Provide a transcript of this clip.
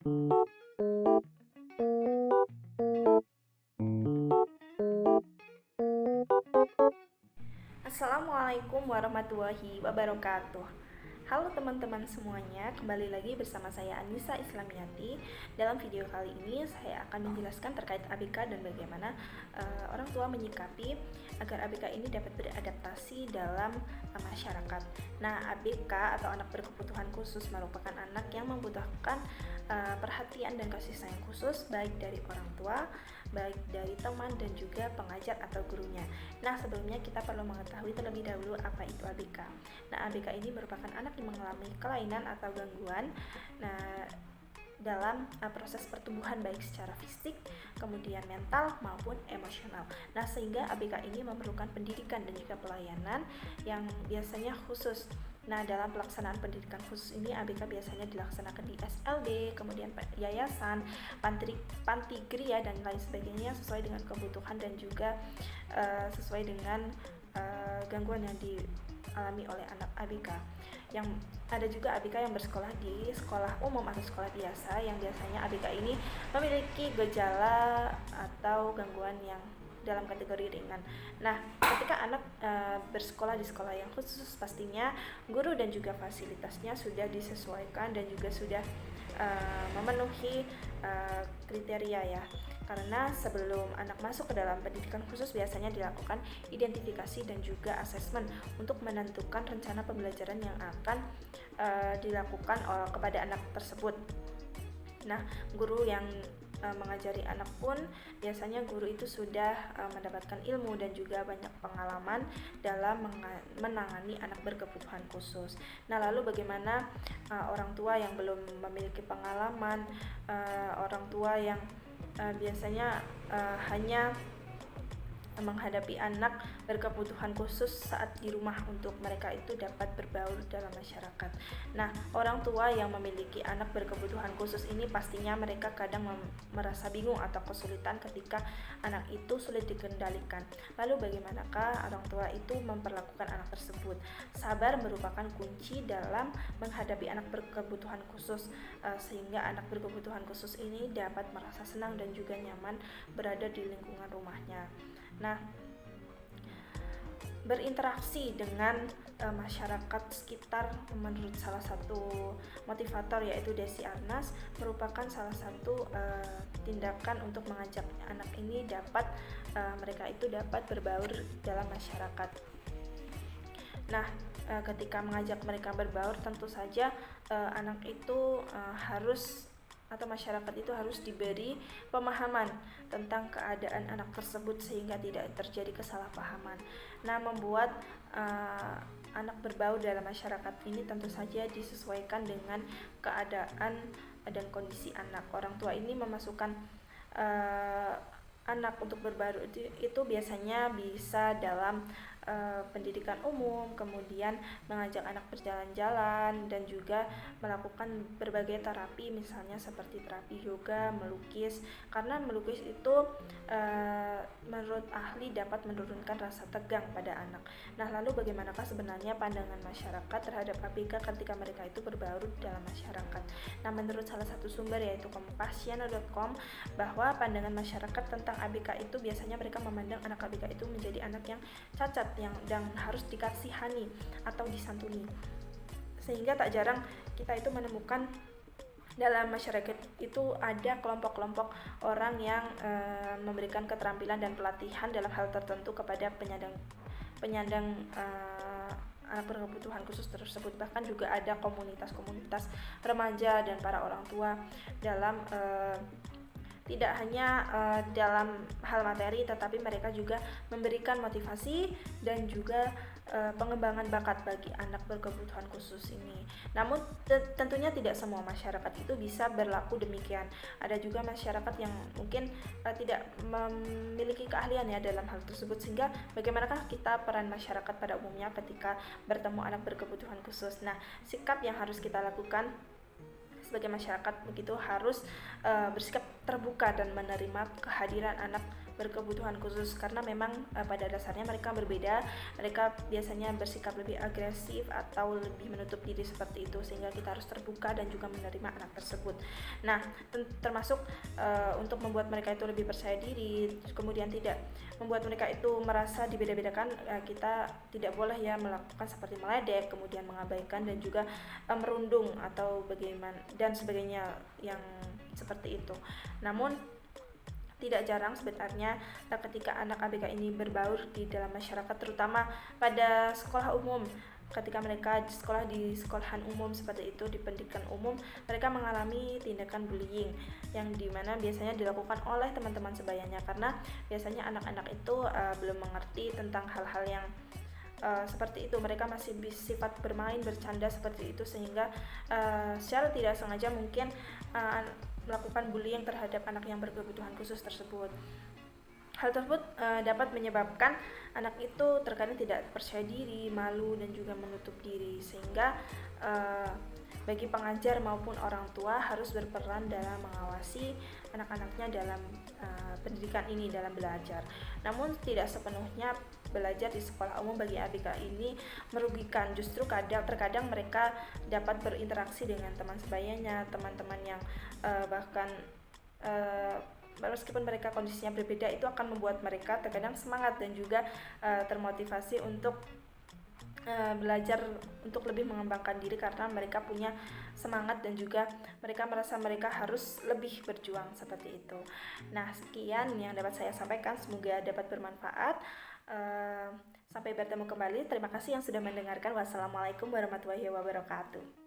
Assalamualaikum warahmatullahi wabarakatuh. Halo teman-teman semuanya, kembali lagi bersama saya Anissa Islamiyati. Dalam video kali ini saya akan menjelaskan terkait ABK dan bagaimana orang tua menyikapi agar ABK ini dapat beradaptasi dalam masyarakat. Nah, ABK atau anak berkebutuhan khusus merupakan anak yang membutuhkan perhatian dan kasih sayang khusus baik dari orang tua, baik dari teman dan juga pengajar atau gurunya. Nah, sebelumnya kita perlu mengetahui terlebih dahulu apa itu ABK. Nah, ABK ini merupakan anak yang mengalami kelainan atau gangguan dalam proses pertumbuhan baik secara fisik, kemudian mental maupun emosional. Nah, sehingga ABK ini memerlukan pendidikan dan juga pelayanan yang biasanya khusus. Nah, dalam pelaksanaan pendidikan khusus ini ABK biasanya dilaksanakan di SLB, kemudian yayasan, panti gria dan lain sebagainya sesuai dengan kebutuhan dan juga sesuai dengan gangguan yang dialami oleh anak ABK. Yang ada juga ABK yang bersekolah di sekolah umum atau sekolah biasa, yang biasanya ABK ini memiliki gejala atau gangguan yang dalam kategori ringan. Nah, ketika anak bersekolah di sekolah yang khusus, pastinya guru dan juga fasilitasnya sudah disesuaikan dan juga sudah memenuhi kriteria ya. Karena sebelum anak masuk ke dalam pendidikan khusus biasanya dilakukan identifikasi dan juga asesmen untuk menentukan rencana pembelajaran yang akan dilakukan kepada anak tersebut. Nah, guru yang mengajari anak pun biasanya guru itu sudah mendapatkan ilmu dan juga banyak pengalaman dalam menangani anak berkebutuhan khusus. Nah, lalu bagaimana orang tua yang belum memiliki pengalaman, orang tua yang biasanya hanya menghadapi anak berkebutuhan khusus saat di rumah untuk mereka itu dapat berbaur dalam masyarakat. Nah, orang tua yang memiliki anak berkebutuhan khusus ini pastinya mereka kadang merasa bingung atau kesulitan ketika anak itu sulit dikendalikan. Lalu bagaimanakah orang tua itu memperlakukan anak tersebut? Sabar merupakan kunci dalam menghadapi anak berkebutuhan khusus sehingga anak berkebutuhan khusus ini dapat merasa senang dan juga nyaman berada di lingkungan rumahnya. Nah, berinteraksi dengan masyarakat sekitar menurut salah satu motivator yaitu Desi Arnas merupakan salah satu tindakan untuk mengajak anak ini mereka itu dapat berbaur dalam masyarakat. Nah, ketika mengajak mereka berbaur tentu saja anak itu harus atau masyarakat itu harus diberi pemahaman tentang keadaan anak tersebut sehingga tidak terjadi kesalahpahaman. Nah, membuat anak berbaur dalam masyarakat ini tentu saja disesuaikan dengan keadaan dan kondisi anak. Orang tua ini memasukkan anak untuk berbaur itu biasanya bisa dalam pendidikan umum, kemudian mengajak anak berjalan-jalan dan juga melakukan berbagai terapi misalnya seperti terapi yoga, melukis, karena melukis itu menurut ahli dapat menurunkan rasa tegang pada anak. Nah, lalu bagaimanakah sebenarnya pandangan masyarakat terhadap ABK ketika mereka itu berbaur dalam masyarakat? Nah, menurut salah satu sumber yaitu kompasiana.com bahwa pandangan masyarakat tentang ABK itu biasanya mereka memandang anak ABK itu menjadi anak yang cacat yang harus dikasihani atau disantuni, sehingga tak jarang kita itu menemukan dalam masyarakat itu ada kelompok-kelompok orang yang memberikan keterampilan dan pelatihan dalam hal tertentu kepada penyandang anak berkebutuhan khusus tersebut. Bahkan juga ada komunitas-komunitas remaja dan para orang tua dalam tidak hanya dalam hal materi, tetapi mereka juga memberikan motivasi dan juga pengembangan bakat bagi anak berkebutuhan khusus ini. Namun tentunya tidak semua masyarakat itu bisa berlaku demikian. Ada juga masyarakat yang mungkin tidak memiliki keahlian ya dalam hal tersebut, sehingga bagaimanakah kita peran masyarakat pada umumnya ketika bertemu anak berkebutuhan khusus. Nah, sikap yang harus kita lakukan sebagai masyarakat begitu harus bersikap terbuka dan menerima kehadiran anak berkebutuhan khusus, karena memang pada dasarnya mereka berbeda. Mereka biasanya bersikap lebih agresif atau lebih menutup diri seperti itu, sehingga kita harus terbuka dan juga menerima anak tersebut. Nah, termasuk untuk membuat mereka itu lebih percaya diri, kemudian tidak membuat mereka itu merasa dibeda-bedakan, kita tidak boleh ya melakukan seperti meledek, kemudian mengabaikan dan juga merundung atau bagaimana dan sebagainya yang seperti itu. Namun tidak jarang sebenarnya ketika anak ABK ini berbaur di dalam masyarakat, terutama pada sekolah umum. Ketika mereka sekolah di sekolahan umum seperti itu, di pendidikan umum, mereka mengalami tindakan bullying yang dimana biasanya dilakukan oleh teman-teman sebayanya, karena biasanya anak-anak itu belum mengerti tentang hal-hal yang seperti itu. Mereka masih bersifat bermain, bercanda seperti itu, sehingga secara tidak sengaja mungkin melakukan bullying terhadap anak yang berkebutuhan khusus tersebut. Hal tersebut dapat menyebabkan anak itu terkadang tidak percaya diri, malu, dan juga menutup diri, sehingga bagi pengajar maupun orang tua harus berperan dalam mengawasi anak-anaknya dalam pendidikan ini, dalam belajar. Namun tidak sepenuhnya belajar di sekolah umum bagi ABK ini merugikan. Justru terkadang mereka dapat berinteraksi dengan teman sebayanya, teman-teman yang bahkan meskipun mereka kondisinya berbeda, itu akan membuat mereka terkadang semangat dan juga termotivasi untuk belajar untuk lebih mengembangkan diri, karena mereka punya semangat dan juga mereka merasa mereka harus lebih berjuang seperti itu. Nah, sekian yang dapat saya sampaikan, semoga dapat bermanfaat. Sampai bertemu kembali. Terima kasih yang sudah mendengarkan. Wassalamualaikum warahmatullahi wabarakatuh.